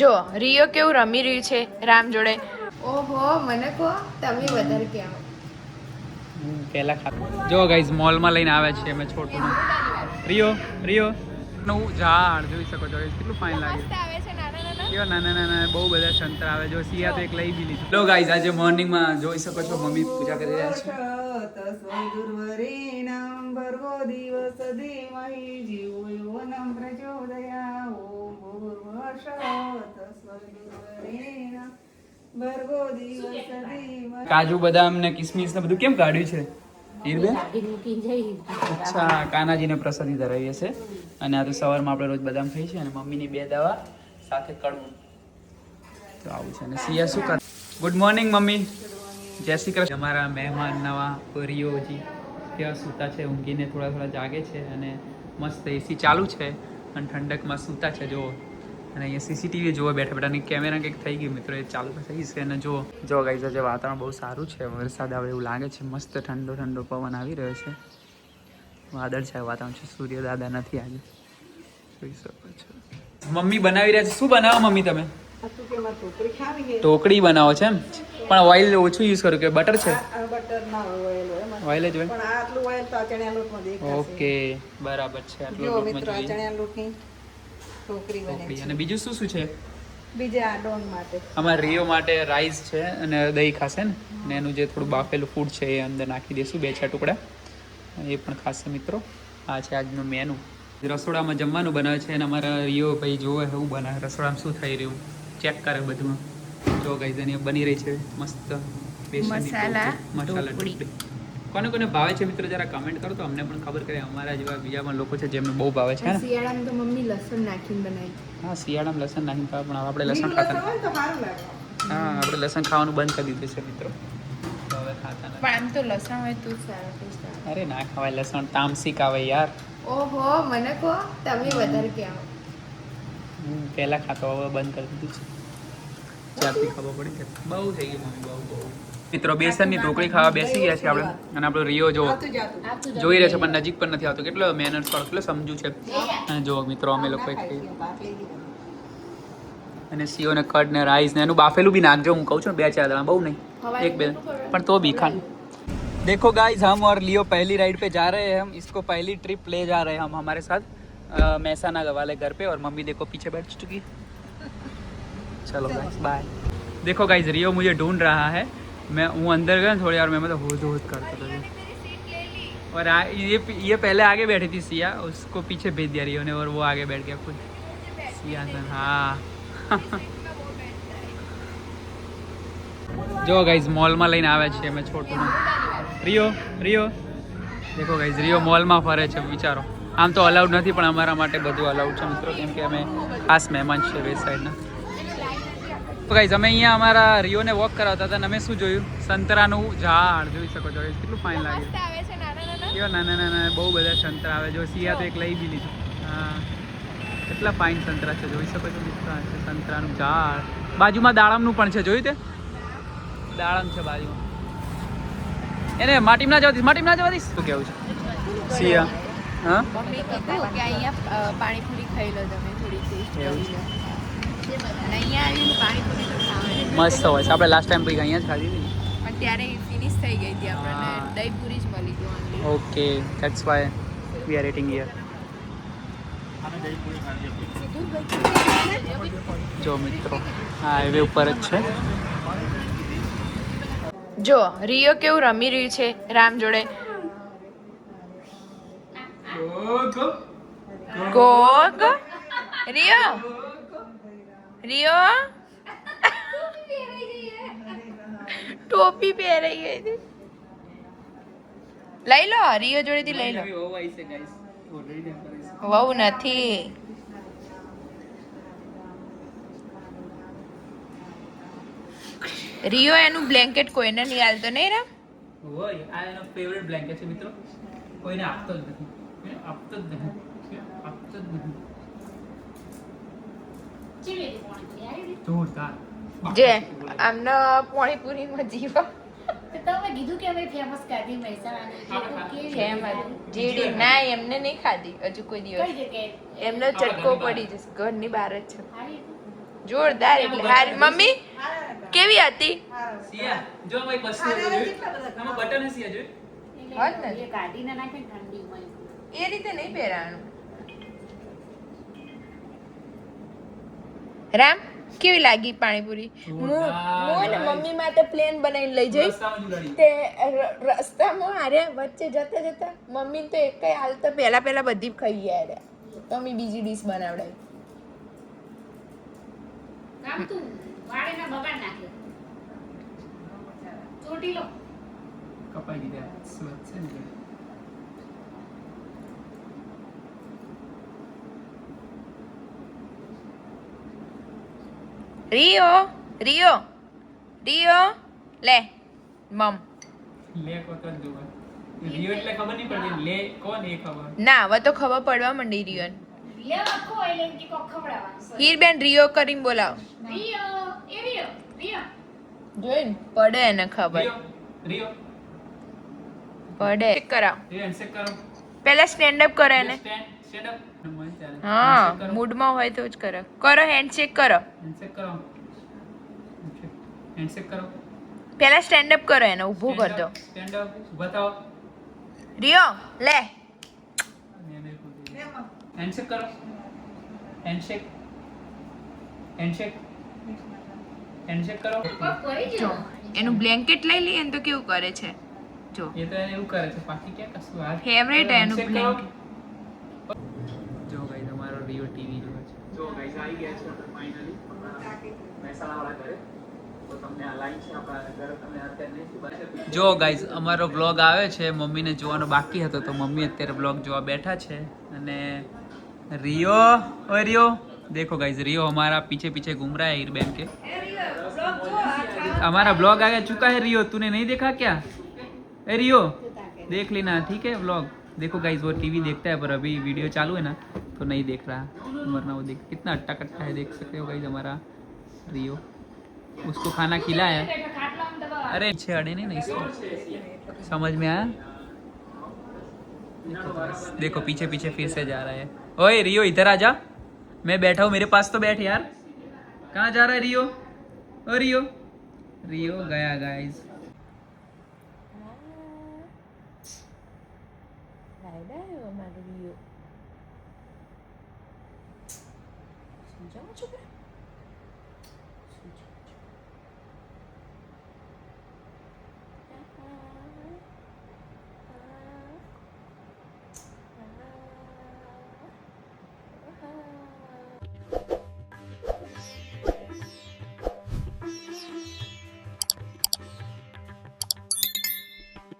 જો રિયો કેવું રમી રહ્યું છે રામ જોડે. ઓહો મને કહો તમે વધારે કહેવો. પેલા જો ગાઈઝ મોલમાં લઈને આવ્યા છીએ અમે છોટું રિયો નું ઝાડ જોઈ શકો છો કેટલું ફાઇન લાગે કેવા નાના નાના બહુ બધા સંતરા આવે જો સિયા તો એક લઈ બી લીધું. લો ગાઈઝ આજે મોર્નિંગમાં જોઈ શકો છો મમ્મી પૂજા કરી રહ્યા છે. ભર્ગો દિવસ દેવહી જીવો યૌવનમ પ્રચોદયા ઓમ ભર્ગો દિવસ દેવહી. કાજુ બદામ ને કિસમિસ ને બધું કેમ કાઢ્યું છે હીરબેન? અચ્છા કાનાજીને પ્રસાદી ધરાવીએ છે અને આ તો સવારમાં આપણે રોજ બદામ ખાઈએ છીએ અને મમ્મીની 2 દવા સાથે કડવું તો આવું છે. અને સિયા શું કર? Good morning mummy. જય શ્રી કૃષ્ણ. અમારા મહેમાન નવા રિયોજી ત્યાં સૂતા છે, ઊંઘીને થોડા થોડા જાગે છે અને મસ્ત એસી ચાલુ છે અને ઠંડકમાં સૂતા છે જો. અને અહીંયા સીસીટીવી જોવા બેઠા બેઠા કેમેરા કંઈક થઈ ગયું મિત્રો એ ચાલુ થઈ છે. અને જો ગાઈઝ આજે વાતાવરણ બહુ સારું છે, વરસાદ આવે એવું લાગે છે, મસ્ત ઠંડો ઠંડો પવન આવી રહ્યો છે, વાદળ છે વાતાવરણ છે, સૂર્ય દાદા નથી આજે જોઈ શકો છો. મમ્મી બનાવી રહ્યા છે. શું બનાવો મમ્મી તમે? ઢોકળી બનાવો છે એમ? પણ ઓઇલ ઓછું યુઝ કર્યું કે બટર છે? ઓઇલ જ હોય. ઓકે બરાબર છે. અને બીજું શું શું છે? અમારે રિયો માટે રાઈસ છે અને દહીં ખાશે ને અને એનું જે થોડું બાફેલું ફૂડ છે એ અંદર નાખી દઈશું 2-4 ટુકડા, એ પણ ખાશે મિત્રો. આ છે આજનું મેનુ. રસોડામાં જમવાનું બનાવે છે અને અમારા રિયો ભાઈ જોવે એવું બનાવે રસોડામાં શું થઈ રહ્યું ચેક કરે બધું. જો ગાઈઝ એની બની રહી છે મસ્ત મસાલા ઢોકળી. કોને કોને ભાવે છે મિત્રો જરા કમેન્ટ કરો તો અમને પણ ખબર કરે. અમારા જેવા બીજા પણ લોકો છે જેમને બહુ ભાવે છે. શિયાળામાં તો મમ્મી લસણ નાખીને બનાવી. હા શિયાળામાં લસણ નાખીને ખાવા પણ આપણે લસણ ખાતા હા આપણે લસણ ખાવાનું બંધ કરી દીધું છે મિત્રો, તો હવે ખાતા નથી. પણ આમ તો લસણ હોય તો સારું ટેસ્ટ આવે. અરે ના ખવાય લસણ, તામસિક આવે યાર. ઓહો મને કહો તમે વધારે કહેવો. પહેલા ખાતો હવે બંધ કરી દીધું છે. ચારથી ખબર પડી છે બહુ થઈ ગયું મમ્મી બહુ. મિત્રો બેસનની ઢોકળી ખાવા બેસી ગયા છે આપણે અને આપણો રિયો જો જોઈ રહ્યો છે પણ નજીક પણ નથી આવતો. કેટલો મેનર્સ વાળો કેટલો સમજુ છે. અને જો મિત્રો અમે લોકો અને સીઓ ને કડ ને રાઈસ ને એનું બાફેલું બી નાખજો. હું કહું છું 2-4 દાણા બહુ નહીં 1-2 પણ તો भी खान. देखो गाइस हम और लियो पहली राइड पे जा रहे हैं. हम इसको पहली ट्रिप ले जा रहे हैं हम हमारे साथ मैसाना वाले घर पे और मम्मी देखो पीछे बैठ चुकी. चलो गाइस बाय. देखो गाइस रियो मुझे ढूंढ रहा है. मैं हूँ अंदर गया थोड़ी यार मैं मतलब होद करता था और ये पहले आगे बैठी थी सिया, उसको पीछे भेज दिया रियो ने और वो आगे बैठ गया खुद सिया. हाँ જો ગાઈઝ મોલમાં લઈને આવ્યા છીએ અમે છોટું રિયો દેખો ગાઈઝ રિયો મોલમાં ફરે છે વિચારો. આમ તો અલાઉડ નથી પણ અમારા માટે બધું અલાઉડ છે મિત્રો કેમ કે અમે ખાસ મહેમાન છીએ વેસ્ટ સાઈડના. તો ગાઈઝ અમે અહીંયા અમારા રિયોને વોક કરાવતા હતા અને અમે શું જોયું સંતરાનું ઝાડ જોઈ શકો છો કેટલું ફાઇન લાગે કેવા નાના નાના બહુ બધા સંતરા આવે. જો સિયા તો એક લઈ બી લીધું. હા કેટલા ફાઇન સંતરા છે જોઈ શકો છો મિત્રો. આ છે સંતરાનું ઝાડ. બાજુમાં દાડમનું પણ છે જોયું તે દાડમ છે બાજુમાં. એને માટીમાં ના જવા દઈશ શું કેવું છે સિયા? હા મમ્મી કીધું કે અહીંયા પાણીપુરી ખાઈ લો તમે થોડી ટેસ્ટ કરી લો અને અહીંયા આવીને પાણીપુરી તો ખાવાની મસ્ત હોય છે. આપણે લાસ્ટ ટાઈમ અહીંયા જ ખાધી હતી પણ ત્યારે ફિનિશ થઈ ગઈ હતી આપણને દહીં પૂરી જ મળી ગઈ. Okay that's why we are eating here. જો મિત્રો હાઈવે ઉપર જ છે. જો રિયો કેવું રમી રહ્યું છે રામ જોડે. ગો ગો રિયો ટોપી પહેરાઈ ગઈ હતી. લઈ લો રિયો જોડેથી લઈ લો. વહુ નથી. રિયો એનું બ્લેન્કેટ કોઈને નહીં હાલતો નહીં રામ. હોય આ એનો ફેવરેટ બ્લેન્કેટ છે મિત્રો. કોઈને આપતો જ નથી. જોરદાર જે આમને પાણીપુરીમાં જીવા તમે કીધું કે અમે ફેમસ ખાધી મહેસાણાની જેડી ના એમને નહીં ખાધી હજુ કોઈ દિવસ. એમને ચટકો પડી જશે ઘરની બહાર જ છે. જોરદાર એટલે હારી મમ્મી કેવી હતી સિયા જો આમાં એક વસ્તુ આમાં બટન હશે જો હોત ને એ કાઢીને નાખે ને ઠંડીમાં. એ રીતે નહીં પહેરાવાનું રામ કેવી લાગી પાણીપુરી હું ને મમ્મી માટે પ્લેન બનાવીને લઈ જઈશ તે રસ્તામાં હારે વચ્ચે જતા જતા મમ્મી તો એક કઈ હાલ તો પહેલા બધી ખાઈ ગયા રે તો અમે બીજી ડીશ બનાવડાવી કામ તું વાળીને બગાડ નાખે. ચોટી લો. કપાઈ દીધા સ્વચ્છ છે ને રિયો રિયો રિયો લે મમ લે કોતર જોવા રિયો એટલે ખબર નહીં પડતી લે કોણ એ ખબર ના હવે તો ખબર પડવા માંડી રિયોન લે આખો એટલે એમ કે કોક ખવડાવવાનું. હીરબેન રિયો કરીને બોલાવો રિયો એ રિયો રિયો જોઈને પડે એને ખબર રિયો રિયો પડે ચેક કરાવ રિયો હેન્ડશેક કરો પહેલા સ્ટેન્ડ અપ કરો એને સ્ટેન્ડ અપ હા મૂડમાં હોય તો જ કરો હેન્ડશેક કરો હેન્ડશેક કરો હેન્ડશેક કરો પહેલા સ્ટેન્ડ અપ કરો એને ઊભો કર દો સ્ટેન્ડ અપ બતાવો રિયો લે હેન્ડશેક કરો હેન્ડશેક હેન્ડશેક હેન્ડશેક કરો પગ પડી જો ગયો. એનું બ્લેન્કેટ લઈ લઈએ ને તો કેવું કરે છે જો એ તો એને એવું કરે છે બાકી ક્યાં કશું આ ફેવરેટ એનું બ્લેન્કેટ જો ગાઈસ અમારો રિયો ટીવી જોવે છે જો ગાઈસ આવી ગયા છે આપણે ફાઇનલી મહેસાણાવાળા ઘરે તો તમને આ લાઈન છે આપણા ઘરે તમને અત્યારે નહીં બતાવી જો ગાઈસ અમારો બ્લોગ આવે છે મમ્મીને જોવાનો બાકી હતો તો મમ્મી અત્યારે બ્લોગ જોવા બેઠા છે અને रियो ओए रियो देखो गाइस रियो हमारा पीछे पीछे घूम रहा है हीरबेन के हमारा ब्लॉग आ चुका है रियो तूने नहीं देखा क्या ए रियो देख लेना ठीक है व्लॉग देखो गाइस वो टीवी देखता है पर अभी वीडियो चालू है ना तो नहीं देख रहा वरना वो देख कितना अट्टा कट्टा है देख सकते हो गाइस हमारा रियो उसको खाना खिलाया अरे पीछे अड़े नहीं ना इसको समझ में आया देखो पीछे पीछे फिर से जा रहा है ओए रियो इधर आ जा मैं बैठा हूँ मेरे पास तो बैठ यार कहाँ जा रहा है रियो ओ रियो रियो गया गाइस સમજાવો છોકરા